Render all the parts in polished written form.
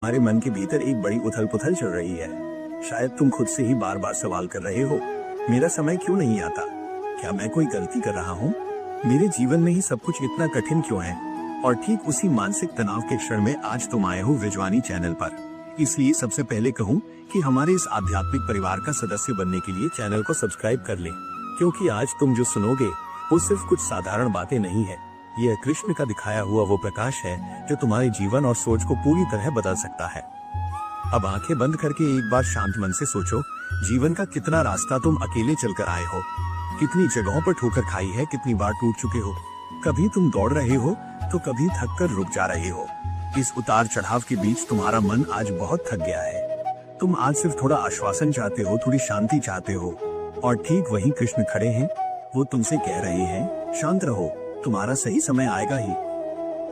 हमारे मन के भीतर एक बड़ी उथल पुथल चल रही है। शायद तुम खुद से ही बार बार सवाल कर रहे हो, मेरा समय क्यों नहीं आता? क्या मैं कोई गलती कर रहा हूँ? मेरे जीवन में ही सब कुछ इतना कठिन क्यों है? और ठीक उसी मानसिक तनाव के क्षण में आज तुम आए हो विजवानी चैनल पर। इसलिए सबसे पहले कहूँ कि हमारे इस आध्यात्मिक परिवार का सदस्य बनने के लिए चैनल को सब्सक्राइब कर लें, क्योंकि आज तुम जो सुनोगे वो सिर्फ कुछ साधारण बातें नहीं है। यह कृष्ण का दिखाया हुआ वो प्रकाश है जो तुम्हारे जीवन और सोच को पूरी तरह बदल सकता है। अब आंखें बंद करके एक बार शांत मन से सोचो, जीवन का कितना रास्ता तुम अकेले चलकर आए हो, कितनी जगहों पर ठोकर खाई है, कितनी बार टूट चुके हो। कभी तुम दौड़ रहे हो तो कभी थक कर रुक जा रहे हो। इस उतार चढ़ाव के बीच तुम्हारा मन आज बहुत थक गया है। तुम आज सिर्फ थोड़ा आश्वासन चाहते हो, थोड़ी शांति चाहते हो। और ठीक वहीं कृष्ण खड़े हैं। वो तुमसे कह रहे हैं, शांत रहो, तुम्हारा सही समय आएगा ही।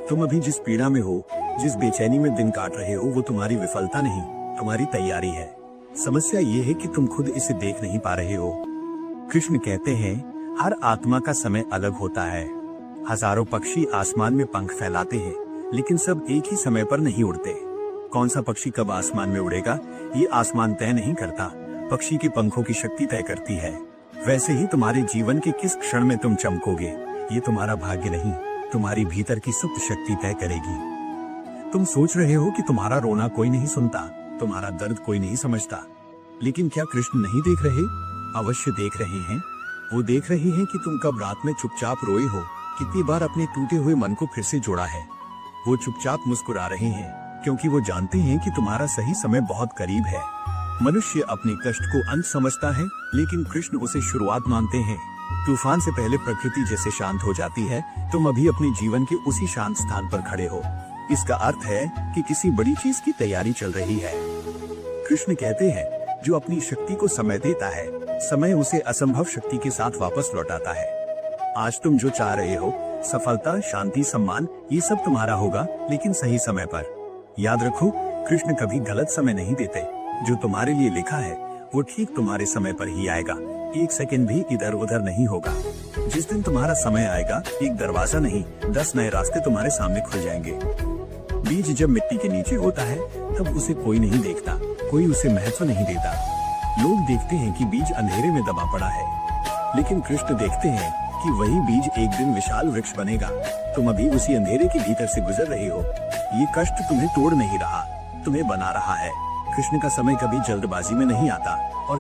तुम अभी जिस पीड़ा में हो, जिस बेचैनी में दिन काट रहे हो, वो तुम्हारी विफलता नहीं, तुम्हारी तैयारी है। समस्या ये है कि तुम खुद इसे देख नहीं पा रहे हो। कृष्ण कहते हैं, हर आत्मा का समय अलग होता है। हजारों पक्षी आसमान में पंख फैलाते हैं, लेकिन सब एक ही समय पर नहीं उड़ते। कौन सा पक्षी कब आसमान में उड़ेगा, ये आसमान तय नहीं करता, पक्षी के पंखों की शक्ति तय करती है। वैसे ही तुम्हारे जीवन के किस क्षण में तुम चमकोगे, ये तुम्हारा भाग्य नहीं, तुम्हारी भीतर की सुप्त शक्ति तय करेगी। तुम सोच रहे हो कि तुम्हारा रोना कोई नहीं सुनता, तुम्हारा दर्द कोई नहीं समझता, लेकिन क्या कृष्ण नहीं देख रहे? अवश्य देख रहे हैं। वो देख रहे हैं कि तुम कब रात में चुपचाप रोए हो, कितनी बार अपने टूटे हुए मन को फिर से जोड़ा है। वो चुपचाप मुस्कुरा रहे हैं, क्योंकि वो जानते हैं कि तुम्हारा सही समय बहुत करीब है। मनुष्य अपने कष्ट को अंत समझता है, लेकिन कृष्ण उसे शुरुआत मानते हैं। तूफान से पहले प्रकृति जैसे शांत हो जाती है, तुम अभी अपने जीवन के उसी शांत स्थान पर खड़े हो। इसका अर्थ है कि किसी बड़ी चीज की तैयारी चल रही है। कृष्ण कहते हैं, जो अपनी शक्ति को समय देता है, समय उसे असंभव शक्ति के साथ वापस लौटाता है। आज तुम जो चाह रहे हो, सफलता, शांति, सम्मान, ये सब तुम्हारा होगा, लेकिन सही समय पर। याद रखो, कृष्ण कभी गलत समय नहीं देते। जो तुम्हारे लिए लिखा है वो ठीक तुम्हारे समय पर ही आएगा। एक सेकंड भी इधर उधर नहीं होगा। जिस दिन तुम्हारा समय आएगा, एक दरवाजा नहीं, 10 नए रास्ते तुम्हारे सामने खुल जाएंगे। बीज जब मिट्टी के नीचे होता है, तब उसे कोई नहीं देखता, कोई उसे महत्व नहीं देता। लोग देखते हैं कि बीज अंधेरे में दबा पड़ा है, लेकिन कृष्ण देखते हैं कि वही बीज एक दिन विशाल वृक्ष बनेगा। तुम अभी उसी अंधेरे के भीतर से गुजर रहे हो। ये कष्ट तुम्हें तोड़ नहीं रहा, तुम्हें बना रहा है। कृष्ण का समय कभी जल्दबाजी में नहीं आता,